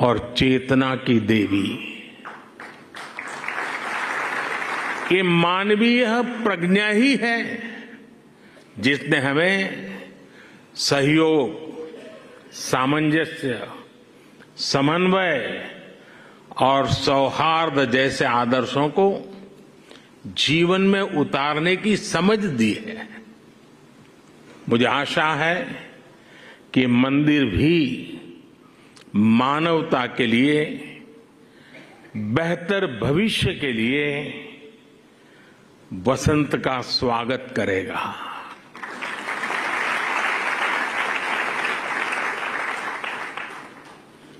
और चेतना की देवी। ये मानवीय प्रज्ञा ही है जिसने हमें सहयोग, सामंजस्य, समन्वय और सौहार्द जैसे आदर्शों को जीवन में उतारने की समझ दी है। मुझे आशा है कि मंदिर भी मानवता के लिए, बेहतर भविष्य के लिए वसंत का स्वागत करेगा।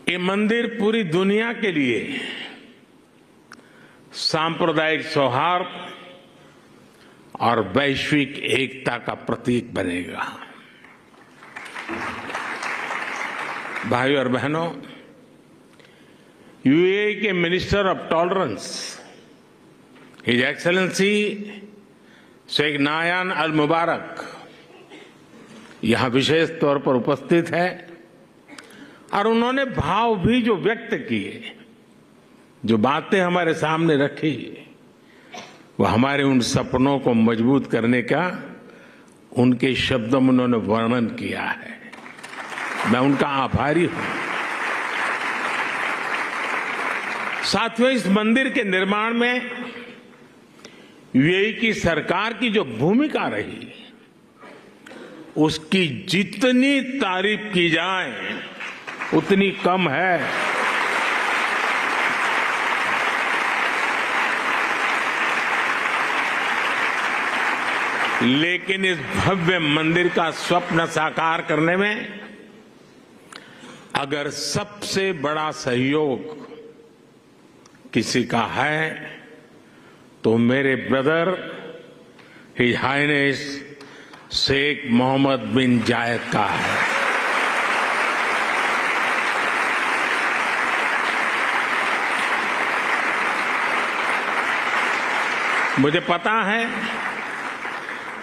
ये मंदिर पूरी दुनिया के लिए सांप्रदायिक सौहार्द और वैश्विक एकता का प्रतीक बनेगा। भाइयों और बहनों, यूएई के minister of tolerance his excellency Sheikh Nahyan Al Mubarak यहां विशेष तौर पर उपस्थित है और उन्होंने भाव भी जो व्यक्त किए, जो बातें हमारे सामने रखी, वो हमारे उन सपनों को मजबूत करने का उनके शब्दों में उन्होंने वर्णन किया है। मैं उनका आभारी हूं। साथियों, इस मंदिर के निर्माण में यूएई की सरकार की जो भूमिका रही, उसकी जितनी तारीफ की जाए उतनी कम है। लेकिन इस भव्य मंदिर का स्वप्न साकार करने में अगर सबसे बड़ा सहयोग किसी का है तो मेरे brother his highness Sheikh Mohammed bin Zayed का है। मुझे पता है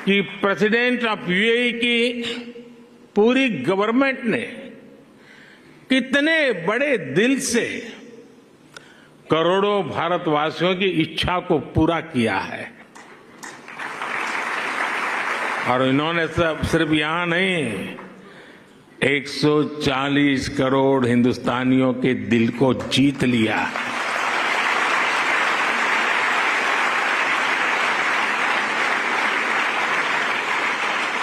कि प्रेसिडेंट ऑफ यूएई की पूरी गवर्नमेंट ने कितने बड़े दिल से करोड़ों भारतवासियों की इच्छा को पूरा किया है। और इन्होंने सिर्फ यहां नहीं, 140 करोड़ हिंदुस्तानियों के दिल को जीत लिया है।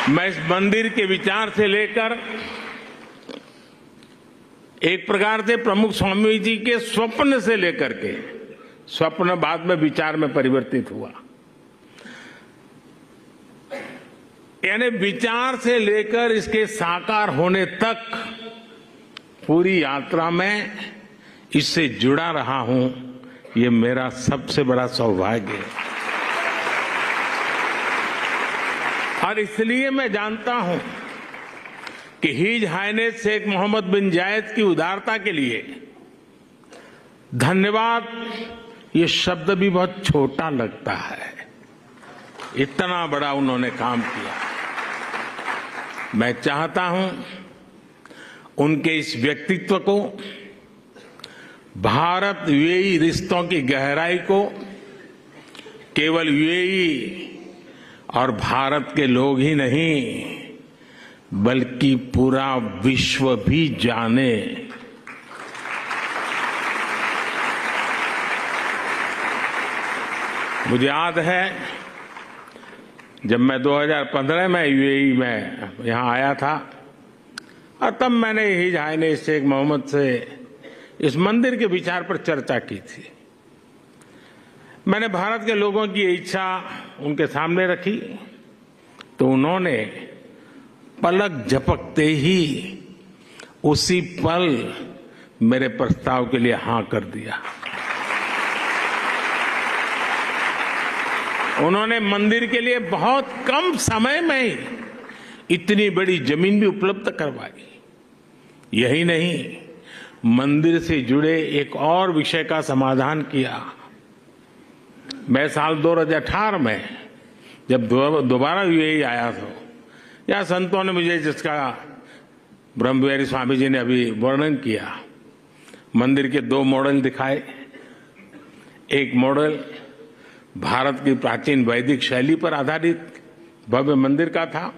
मैं इस मंदिर के विचार से लेकर एक प्रकार से प्रमुख स्वामी जी के स्वप्न से लेकर के, स्वप्न बाद में विचार में परिवर्तित हुआ, यानी विचार से लेकर इसके साकार होने तक पूरी यात्रा में इससे जुड़ा रहा हूं। ये मेरा सबसे बड़ा सौभाग्य है। और इसलिए मैं जानता हूं कि his highness Sheikh Mohammed bin जायद की उदारता के लिए धन्यवाद ये शब्द भी बहुत छोटा लगता है। इतना बड़ा उन्होंने काम किया। मैं चाहता हूं उनके इस व्यक्तित्व को, भारत यूएई रिश्तों की गहराई को केवल यूएई और भारत के लोग ही नहीं बल्कि पूरा विश्व भी जाने। मुझे याद है जब मैं 2015 में यूएई में यहां आया था और तब मैंने हिज हाइनेस शेख मोहम्मद से इस मंदिर के विचार पर चर्चा की थी। मैंने भारत के लोगों की इच्छा उनके सामने रखी तो उन्होंने पलक झपकते ही उसी पल मेरे प्रस्ताव के लिए हां कर दिया। उन्होंने मंदिर के लिए बहुत कम समय में ही इतनी बड़ी जमीन भी उपलब्ध करवाई। यही नहीं, मंदिर से जुड़े एक और विषय का समाधान किया। मैं साल 2018 में जब दोबारा यूएई आया था, या संतों ने मुझे, जिसका ब्रह्मविहारी स्वामी जी ने अभी वर्णन किया, मंदिर के 2 मॉडल दिखाए। एक मॉडल भारत की प्राचीन वैदिक शैली पर आधारित भव्य मंदिर का था,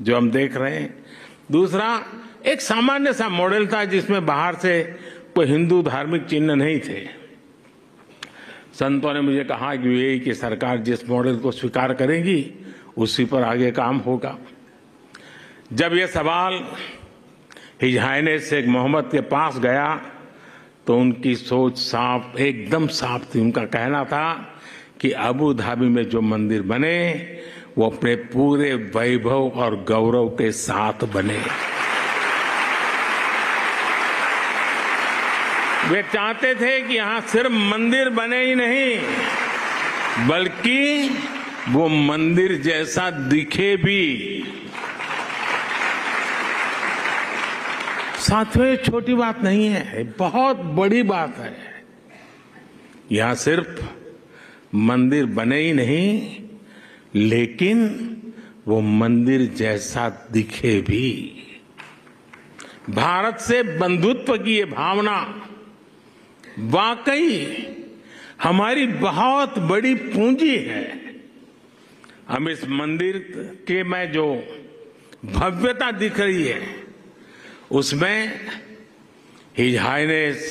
जो हम देख रहे हैं। दूसरा एक सामान्य सा मॉडल था, जिसमें बाहर से कोई हिंदू धार्मिक चिन्ह नहीं थे। संतों ने मुझे कहा कि यूएई की सरकार जिस मॉडल को स्वीकार करेगी, उसी पर आगे काम होगा। जब यह सवाल हिज हाइनेस शेख मोहम्मद के पास गया, तो उनकी सोच साफ, एकदम साफ थी। उनका कहना था कि अबू धाबी में जो मंदिर बने, वो अपने पूरे वैभव और गौरव के साथ बने। वे चाहते थे कि यहां सिर्फ मंदिर बने ही नहीं, बल्कि वो मंदिर जैसा दिखे भी। साथियों, ये छोटी बात नहीं है, बहुत बड़ी बात है। यहां सिर्फ मंदिर बने ही नहीं, लेकिन वो मंदिर जैसा दिखे भी। भारत से बंधुत्व की ये भावना वाकई हमारी बहुत बड़ी पूंजी है। हम इस मंदिर के में जो भव्यता दिख रही है, उसमें हिज हाइनेस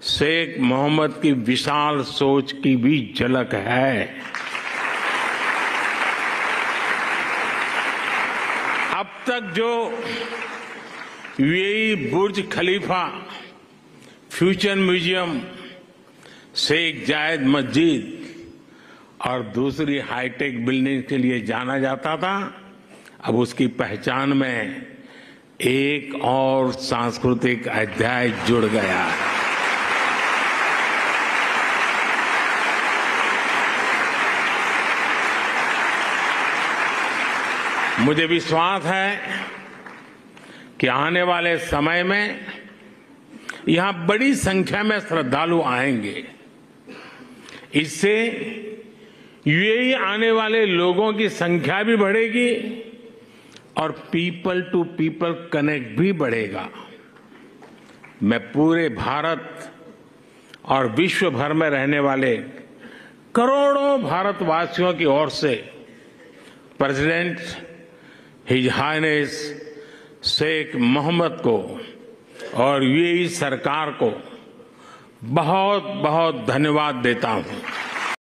शेख मोहम्मद की विशाल सोच की भी झलक है। अब तक जो यूएई बुर्ज खलीफा, फ्यूचर म्यूजियम, शेख जायद मस्जिद और दूसरी हाईटेक बिल्डिंग के लिए जाना जाता था, अब उसकी पहचान में एक और सांस्कृतिक अध्याय जुड़ गया है। मुझे विश्वास है कि आने वाले समय में यहां बड़ी संख्या में श्रद्धालु आएंगे। इससे यूएई आने वाले लोगों की संख्या भी बढ़ेगी और पीपल टू पीपल कनेक्ट भी बढ़ेगा। मैं पूरे भारत और विश्व भर में रहने वाले करोड़ों भारतवासियों की ओर से president his highness Sheikh Mohammed को और यूएई सरकार को बहुत बहुत धन्यवाद देता हूं।